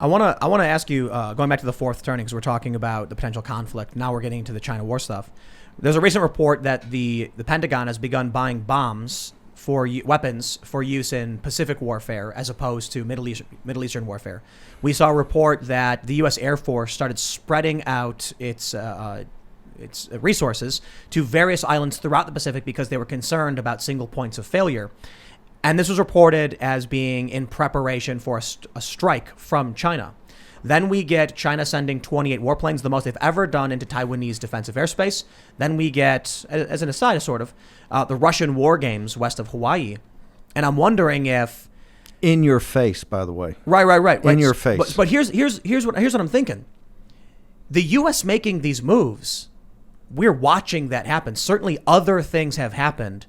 I wanna ask you, going back to the fourth turning, because we're talking about the potential conflict. Now we're getting into the China war stuff. There's a recent report that the Pentagon has begun buying bombs for weapons for use in Pacific warfare as opposed to Middle Eastern warfare. We saw a report that the U.S. Air Force started spreading out its resources to various islands throughout the Pacific because they were concerned about single points of failure. And this was reported as being in preparation for a strike from China. Then we get China sending 28 warplanes, the most they've ever done, into Taiwanese defensive airspace. Then we get, as an aside, the Russian war games west of Hawaii. And I'm wondering if... In your face, by the way. Right. In your face. But here's what I'm thinking. The U.S. making these moves, we're watching that happen. Certainly other things have happened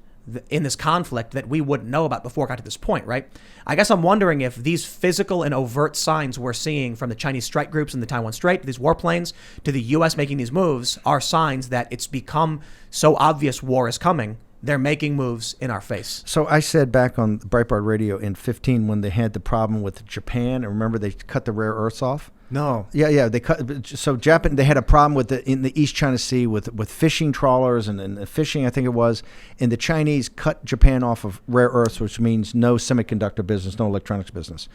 in this conflict that we wouldn't know about before it got to this point, right? I guess I'm wondering if these physical and overt signs we're seeing from the Chinese strike groups in the Taiwan Strait, these warplanes, to the U.S. making these moves are signs that it's become so obvious war is coming. They're making moves in our face. So I said back on Breitbart Radio in 2015 when they had the problem with Japan, and remember they cut the rare earths off? No. Yeah. They cut. So Japan, they had a problem with in the East China Sea with fishing trawlers and fishing, I think it was, and the Chinese cut Japan off of rare earths, which means no semiconductor business, no electronics business.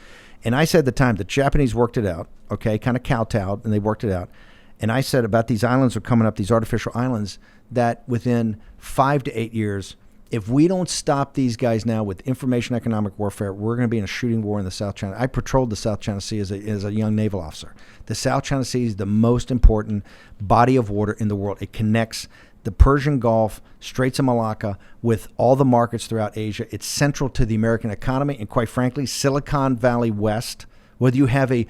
And I said at the time the Japanese worked it out, okay, kind of kowtowed, and they worked it out. And I said about these islands are coming up, these artificial islands, that within 5 to 8 years, if we don't stop these guys now with information economic warfare, we're going to be in a shooting war in the South China. I patrolled the South China Sea as a young naval officer. The South China Sea is the most important body of water in the world. It connects the Persian Gulf, Straits of Malacca, with all the markets throughout Asia. It's central to the American economy, and quite frankly, Silicon Valley West. Whether you have you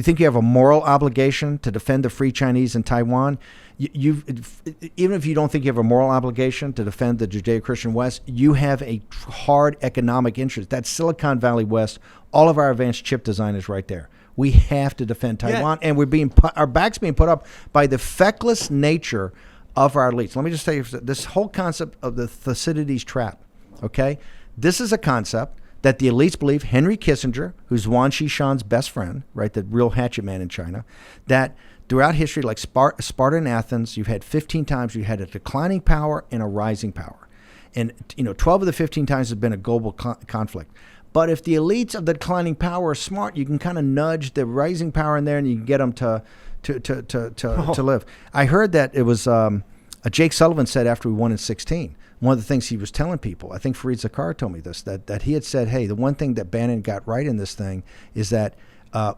think you have a moral obligation to defend the free Chinese in Taiwan, even if you don't think you have a moral obligation to defend the Judeo-Christian West, you have a hard economic interest. That's Silicon Valley West. All of our advanced chip design is right there. We have to defend Taiwan, and our backs being put up by the feckless nature of our elites. Let me just tell you this whole concept of the Thucydides trap. Okay, this is a concept that the elites believe. Henry Kissinger, who's Wang Xishan's best friend, right, the real hatchet man in China, that throughout history, like Sparta and Athens, you've had 15 times you had a declining power and a rising power. And 12 of the 15 times has been a global conflict. But if the elites of the declining power are smart, you can kind of nudge the rising power in there and you can get them to live. I heard that it was Jake Sullivan said after we won in 2016, one of the things he was telling people, I think Fareed Zakaria told me this, that he had said, hey, the one thing that Bannon got right in this thing is that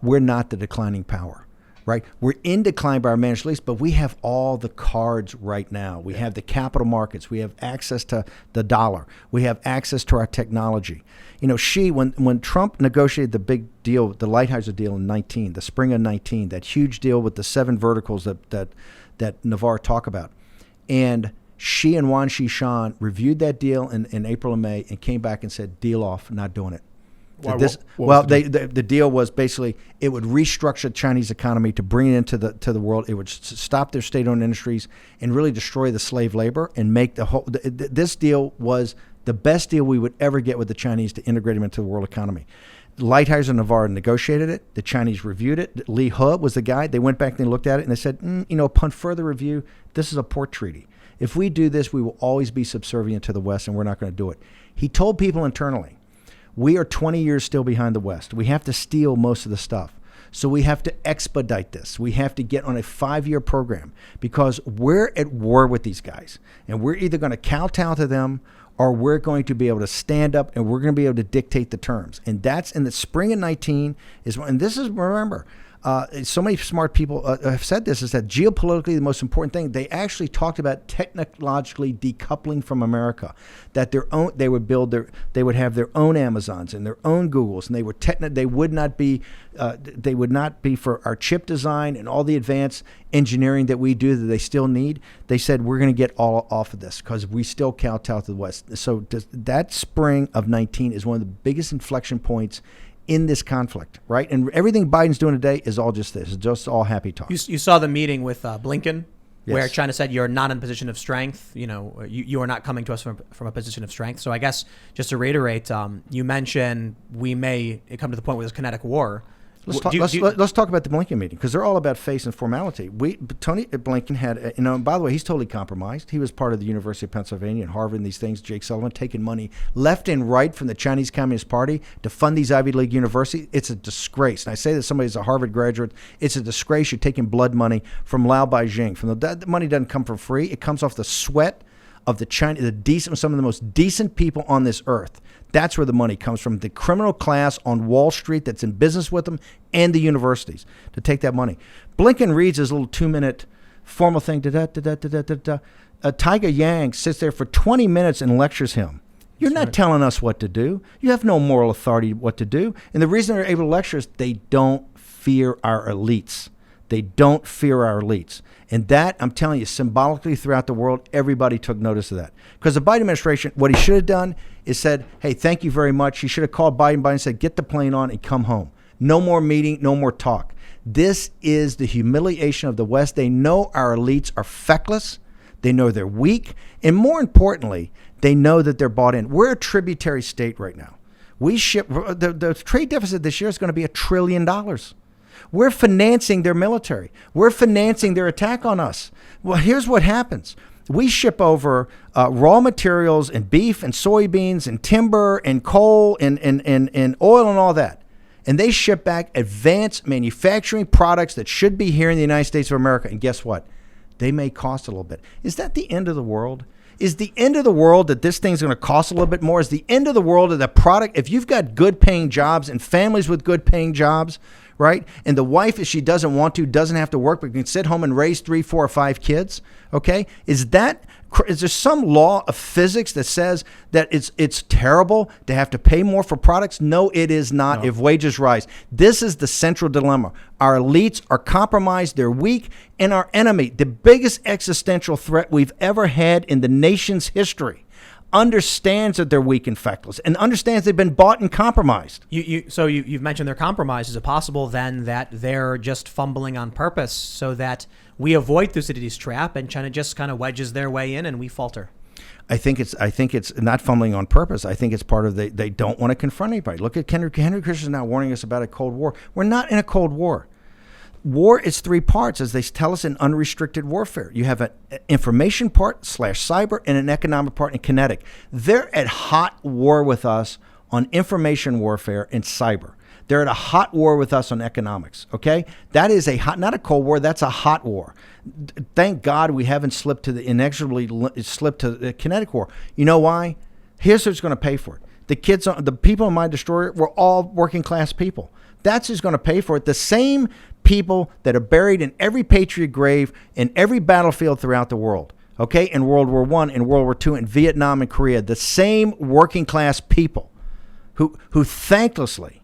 we're not the declining power, right? We're in decline by our managed lease, but we have all the cards right now. We have the capital markets. We have access to the dollar. We have access to our technology. When Trump negotiated the big deal, the Lighthizer deal in 19, the spring of 19, that huge deal with the 7 verticals that Navarre talked about, and Xi and Wang Xishan reviewed that deal in April and May and came back and said, deal off, not doing it. The deal was basically it would restructure the Chinese economy to bring it into the world. It would stop their state-owned industries and really destroy the slave labor and make the whole. This deal was the best deal we would ever get with the Chinese to integrate them into the world economy. Lighthizer and Navarre negotiated it. The Chinese reviewed it. Lee He was the guy. They went back and they looked at it and they said, upon further review, this is a port treaty. If we do this, we will always be subservient to the West, and we're not going to do it. He told people internally, we are 20 years still behind the West. We have to steal most of the stuff. So we have to expedite this. We have to get on a 5-year program because we're at war with these guys. And we're either going to kowtow to them or we're going to be able to stand up and we're going to be able to dictate the terms. And that's in the spring of 19 and this is, remember, so many smart people have said this, is that geopolitically the most important thing, they actually talked about technologically decoupling from America, that they would have their own Amazons and their own Googles, and they would not be for our chip design and all the advanced engineering that we do that they still need. They said we're going to get all off of this because we still kowtow to the West. So that spring of 19 is one of the biggest inflection points in this conflict, right? And everything Biden's doing today is all just this. It's just all happy talk. You saw the meeting with Blinken, yes, where China said you're not in a position of strength. You are not coming to us from a position of strength. So I guess just to reiterate, you mentioned we may come to the point where there's kinetic war. Let's talk about the Blinken meeting, because they're all about face and formality. Tony Blinken had, by the way, he's totally compromised. He was part of the University of Pennsylvania and Harvard and these things. Jake Sullivan taking money left and right from the Chinese Communist Party to fund these Ivy League universities. It's a disgrace. And I say that somebody's a Harvard graduate. It's a disgrace. You're taking blood money from Lao Beijing. The money doesn't come for free. It comes off the sweat of some of the most decent people on this earth. That's where the money comes from, the criminal class on Wall Street that's in business with them and the universities to take that money. Blinken reads his little 2-minute formal thing. Tiger Yang sits there for 20 minutes and lectures him. You're not telling us what to do. You have no moral authority what to do. And the reason they're able to lecture is they don't fear our elites. They don't fear our elites. And that, I'm telling you, symbolically throughout the world, everybody took notice of that. Because the Biden administration, what he should have done is said, hey, thank you very much. He should have called Biden and said, get the plane on and come home. No more meeting, no more talk. This is the humiliation of the West. They know our elites are feckless. They know they're weak. And more importantly, they know that they're bought in. We're a tributary state right now. We ship, the trade deficit this year is going to be $1 trillion. We're financing their military. We're financing their attack on us. Well, here's what happens. We ship over raw materials and beef and soybeans and timber and coal and oil and all that. And they ship back advanced manufacturing products that should be here in the United States of America. And guess what? They may cost a little bit. Is that the end of the world? Is the end of the world that this thing's going to cost a little bit more? Is the end of the world that the product, if you've got good paying jobs and families with good paying jobs, right? And the wife, if she doesn't want to, doesn't have to work, but can sit home and raise 3, 4, or 5 kids. Okay. Is there some law of physics that says that it's terrible to have to pay more for products? No, it is not. No. If wages rise, this is the central dilemma. Our elites are compromised. They're weak. And our enemy, the biggest existential threat we've ever had in the nation's history, understands that they're weak and feckless and understands they've been bought and compromised. So you've mentioned they're compromised. Is it possible then that they're just fumbling on purpose so that we avoid Thucydides' trap and China just kind of wedges their way in and we falter? I think it's not fumbling on purpose. I think it's part of they don't want to confront anybody. Look at Henry Kissinger now warning us about a Cold War. We're not in a Cold War. War is 3 parts, as they tell us in unrestricted warfare. You have an information part / cyber and an economic part and kinetic. They're at hot war with us on information warfare and cyber. They're at a hot war with us on economics, okay? That is not a Cold War, that's a hot war. Thank God we haven't inexorably slipped to the kinetic war. You know why? Here's who's going to pay for it. The people in my destroyer were all working class people. That's who's going to pay for it. The same people that are buried in every patriot grave in every battlefield throughout the world. Okay, in World War I, in World War II, in Vietnam and Korea, the same working class people who thanklessly,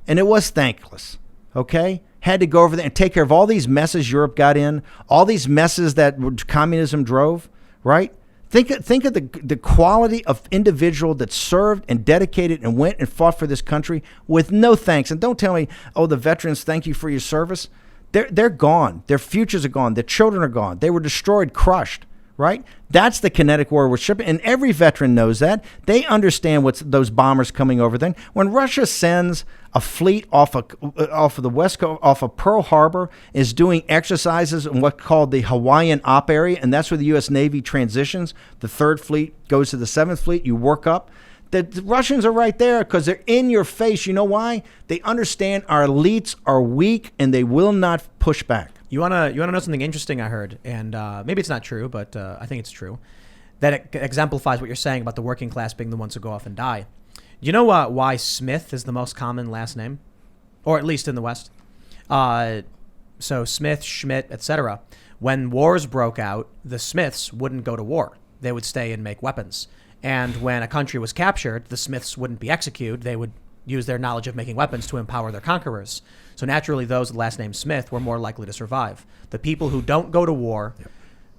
and it was thankless, okay, had to go over there and take care of all these messes Europe got in, all these messes that communism drove, right? Think of the quality of individual that served and dedicated and went and fought for this country with no thanks. And don't tell me, oh, the veterans, thank you for your service. They're gone. Their futures are gone. Their children are gone. They were destroyed, crushed, right? That's the kinetic war we're shipping. And every veteran knows that. They understand what's those bombers coming over then. When Russia sends a fleet off of the West Coast, off of Pearl Harbor, is doing exercises in what's called the Hawaiian Op area, and that's where the U.S. Navy transitions. The 3rd Fleet goes to the 7th Fleet. You work up. The Russians are right there because they're in your face. You know why? They understand our elites are weak and they will not push back. You wanna know something interesting I heard, and maybe it's not true, but I think it's true, that it exemplifies what you're saying about the working class being the ones who go off and die. Do you know why Smith is the most common last name, or at least in the West? So Smith, Schmidt, etc. When wars broke out, the Smiths wouldn't go to war; they would stay and make weapons. And when a country was captured, the Smiths wouldn't be executed; they would use their knowledge of making weapons to empower their conquerors. So naturally, those with the last name Smith were more likely to survive. The people who don't go to war,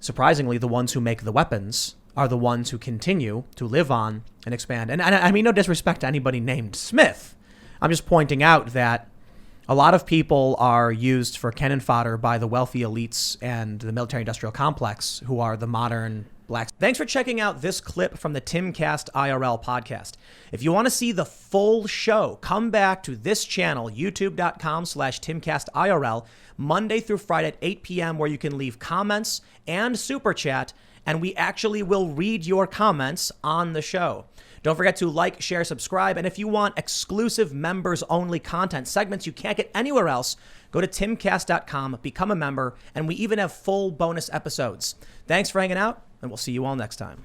surprisingly, the ones who make the weapons, are the ones who continue to live on and expand. And I mean, no disrespect to anybody named Smith. I'm just pointing out that a lot of people are used for cannon fodder by the wealthy elites and the military-industrial complex, who are the modern blacks. Thanks for checking out this clip from the Timcast IRL podcast. If you want to see the full show, come back to this channel, youtube.com/TimcastIRL, Monday through Friday at 8 p.m., where you can leave comments and super chat, and we actually will read your comments on the show. Don't forget to like, share, subscribe, and if you want exclusive members-only content, segments you can't get anywhere else, go to timcast.com, become a member, and we even have full bonus episodes. Thanks for hanging out, and we'll see you all next time.